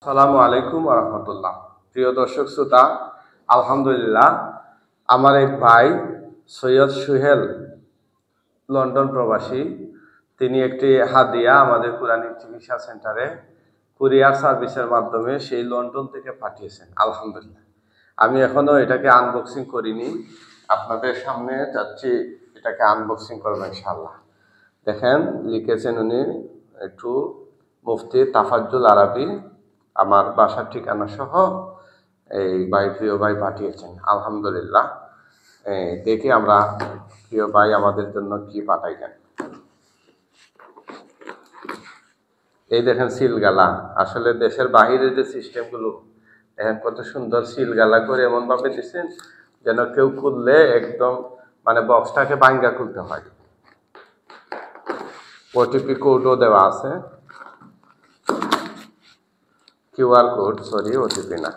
আসসালামু আলাইকুম ওয়া রাহমাতুল্লাহ। প্রিয় দর্শক শ্রোতা, আলহামদুলিল্লাহ আমার এক ভাই সৈয়দ সুহেল লন্ডন প্রবাসী, তিনি একটি হাদিয়া আমাদের কুরআনিক চিকিৎসা সেন্টারে কুরিয়ার সার্ভিসের মাধ্যমে সেই লন্ডন থেকে পাঠিয়েছেন। আলহামদুলিল্লাহ আমি এখনো এটাকে আনবক্সিং করিনি, আপনাদের সামনে যাচ্ছি এটাকে আনবক্সিং করবো ইনশাআল্লাহ। দেখেন লিখেছেন উনি একটু মুফতি তাফাজ্জুল আরাবী, আমার বাসার ঠিকানা সহ এই প্রিয় ভাই পাঠিয়েছেন। আলহামদুলিল্লাহ দেখি আমরা প্রিয় ভাই আমাদের জন্য কি পাঠাইছেন। এই দেখেন সিলগালা, আসলে দেশের বাহিরের যে সিস্টেমগুলো দেখেন কত সুন্দর সিলগালা করে এমনভাবে দিচ্ছেন যেন কেউ খুললে একদম মানে বক্সটাকে ভাঙ্গা খুলতে হয়। ওটিপি কোডও দেওয়া আছে, কিউআর কোড, সরি ওটিপি না।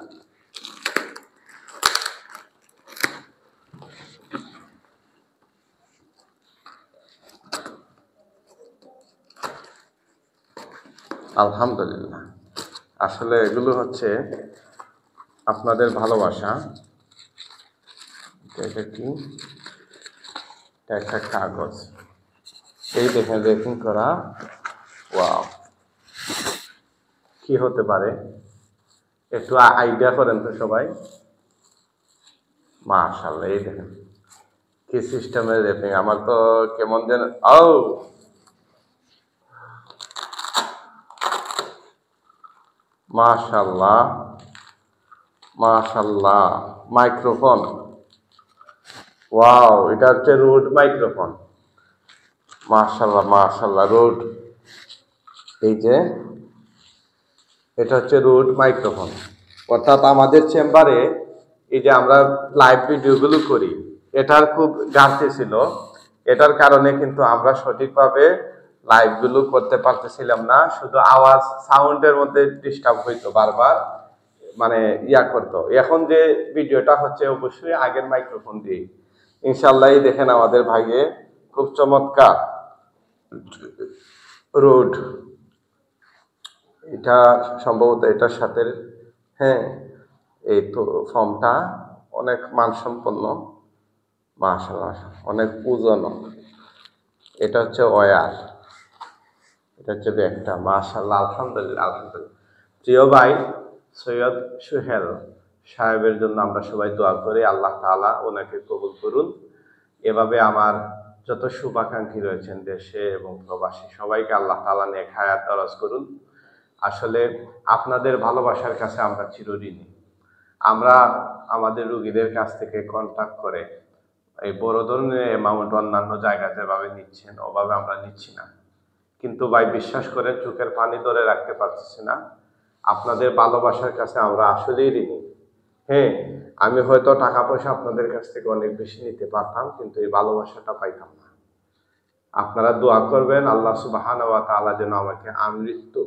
আলহামদুলিল্লাহ আসলে এগুলো হচ্ছে আপনাদের ভালোবাসা। এটা কি, একটা কাগজ, এই দেখেন রেকিং করা। ওয়াও, কি হতে পারে একটু আইডিয়া করেন তো সবাই। মাশাআল্লাহ এই দেখেন কি সিস্টেমের রেপিং, আমার তো কেমন যেন মাশাআল্লাহ মাশাআল্লাহ। মাইক্রোফোন, ওয়াও এটা হচ্ছে রোড মাইক্রোফোন। মাশাআল্লাহ মাশাআল্লাহ, রোড, এই যে এটা হচ্ছে রোড মাইক্রোফোন। অর্থাৎ আমাদের চেম্বারে এই যে আমরা লাইভ ভিডিওগুলো করি এটার খুব ঘাটতি ছিল, এটার কারণে কিন্তু আমরা সঠিকভাবে লাইভগুলো করতে পারতেছিলাম না। শুধু আওয়াজ সাউন্ডের মধ্যে ডিস্টার্ব হইতো, বারবার মানে করতো। এখন যে ভিডিওটা হচ্ছে অবশ্যই আগের মাইক্রোফোন দিয়ে ইনশাল্লাহ। দেখেন আমাদের ভাইয়ে খুব চমৎকার রোড, এটা সম্ভবত এটার সাথে, হ্যাঁ এই তো ফর্মটা অনেক মানসম্পন্ন, মাশাআল্লাহ অনেক পুজনো। এটা হচ্ছে ওয়ার, এটা হচ্ছে ব্যাগটা। মাশাআল্লাহ আলহামদুলিল্লাহ আলহামদুলিল্লাহ। প্রিয় ভাই সৈয়দ সুহেল সাহেবের জন্য আমরা সবাই দোয়া করি, আল্লাহ তাআলা ওনাকে কবুল করুন। এভাবে আমার যত শুভাকাঙ্ক্ষী রয়েছেন দেশে এবং প্রবাসী সবাইকে আল্লাহ তাআলা নেক হায়াত দরাজ করুন। আসলে আপনাদের ভালোবাসার কাছে আমরা চিরঋণী। আমরা আমাদের রোগীদের কাছ থেকে কন্ট্যাক্ট করে এই বড় ধরনের অ্যামাউন্ট অন্যান্য জায়গায় যেভাবে নিচ্ছেন ওভাবে আমরা নিচ্ছি না, কিন্তু ভাই বিশ্বাস করে চোখের পানি ধরে রাখতে পারতেছি না। আপনাদের ভালোবাসার কাছে আমরা আসলেই ঋণী। হ্যাঁ, আমি হয়তো টাকা পয়সা আপনাদের কাছ থেকে অনেক বেশি নিতে পারতাম, কিন্তু এই ভালোবাসাটা পাইতাম না। আপনারা দোয়া করবেন আল্লাহ সুবহানাহু ওয়া তাআলা যেন আমাকে আমৃত্যু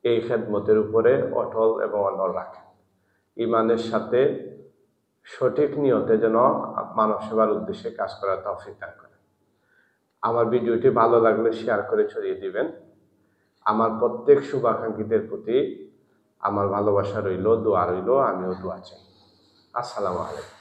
এই খেদমতের উপরে অটল এবং অনড় রাখেন, ইমানের সাথে সঠিক নিয়তে যেন মানব সেবার উদ্দেশ্যে কাজ করার তৌফিক দান করেন। আমার ভিডিওটি ভালো লাগলে শেয়ার করে ছড়িয়ে দিবেন। আমার প্রত্যেক শুভাকাঙ্ক্ষীদের প্রতি আমার ভালোবাসা রইল, দোয়া রইল, আমিও দোয়া চাই। আসসালামু আলাইকুম।